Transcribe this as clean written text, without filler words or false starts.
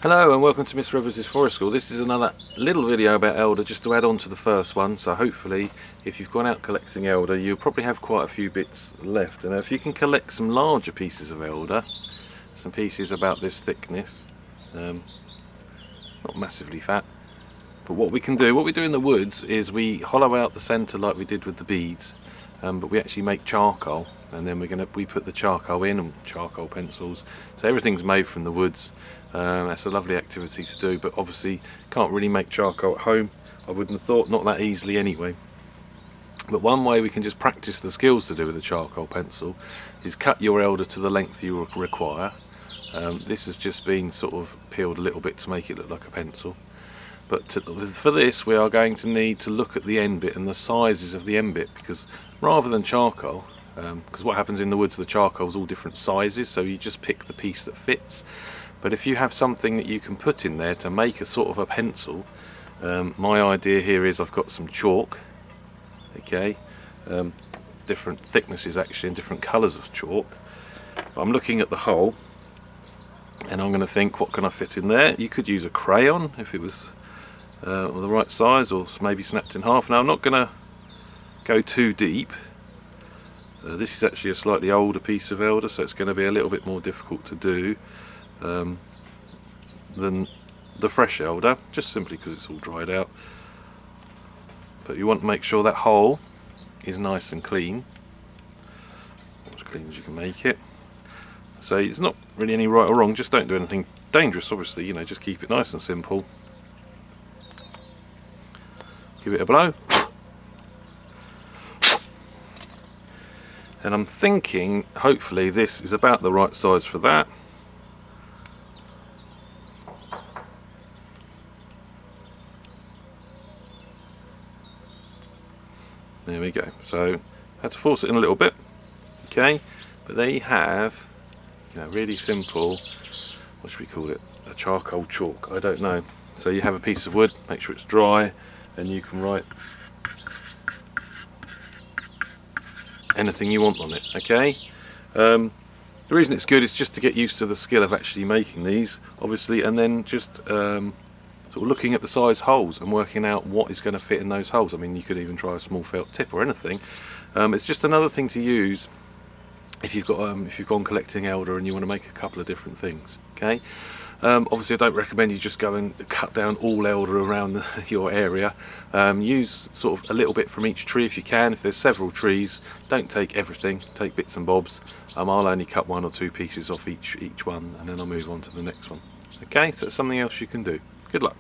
Hello and welcome to Miss Rivers' Forest School. This is another little video about elder just to add on to the first one. So hopefully if you've gone out collecting elder you'll probably have quite a few bits left, and if you can collect some larger pieces of elder, some pieces about this thickness, not massively fat, but what we do in the woods is we hollow out the centre like we did with the beads, but we actually make charcoal, and then we put the charcoal in, and charcoal pencils, so everything's made from the woods. That's a lovely activity to do, but obviously can't really make charcoal at home, I wouldn't have thought, not that easily anyway. But one way we can just practice the skills to do with a charcoal pencil is cut your elder to the length you require. This has just been sort of peeled a little bit to make it look like a pencil. But for this we are going to need to look at the end bit and the sizes of the end bit, because rather than charcoal, because what happens in the woods, the charcoal is all different sizes, so you just pick the piece that fits. But if you have something that you can put in there to make a sort of a pencil, my idea here is I've got some chalk, okay, different thicknesses actually and different colours of chalk. But I'm looking at the hole and I'm going to think, what can I fit in there? You could use a crayon if it was the right size, or maybe snapped in half. Now I'm not going to go too deep. This is actually a slightly older piece of elder, so it's going to be a little bit more difficult to do than the fresh elder, just simply because it's all dried out. But you want to make sure that hole is nice and clean, as clean as you can make it. So it's not really any right or wrong, just don't do anything dangerous, obviously, you know, just keep it nice and simple. Give it a blow. And I'm thinking hopefully this is about the right size for that. There we go. So I had to force it in a little bit, okay, but there you have, you know, really simple, what should we call it, a charcoal chalk, I don't know. So you have a piece of wood, make sure it's dry, and you can write anything you want on it, okay. The reason it's good is just to get used to the skill of actually making these, obviously, and then just sort of looking at the size holes and working out what is going to fit in those holes. I mean, you could even try a small felt tip or anything. It's just another thing to use if you've gone collecting elder and you want to make a couple of different things, okay. Obviously I don't recommend you just go and cut down all elder around your area. Use sort of a little bit from each tree if you can. If there's several trees, don't take everything, take bits and bobs. I'll only cut 1 or 2 pieces off each one, and then I'll move on to the next one. Okay, so it's something else you can do. Good luck.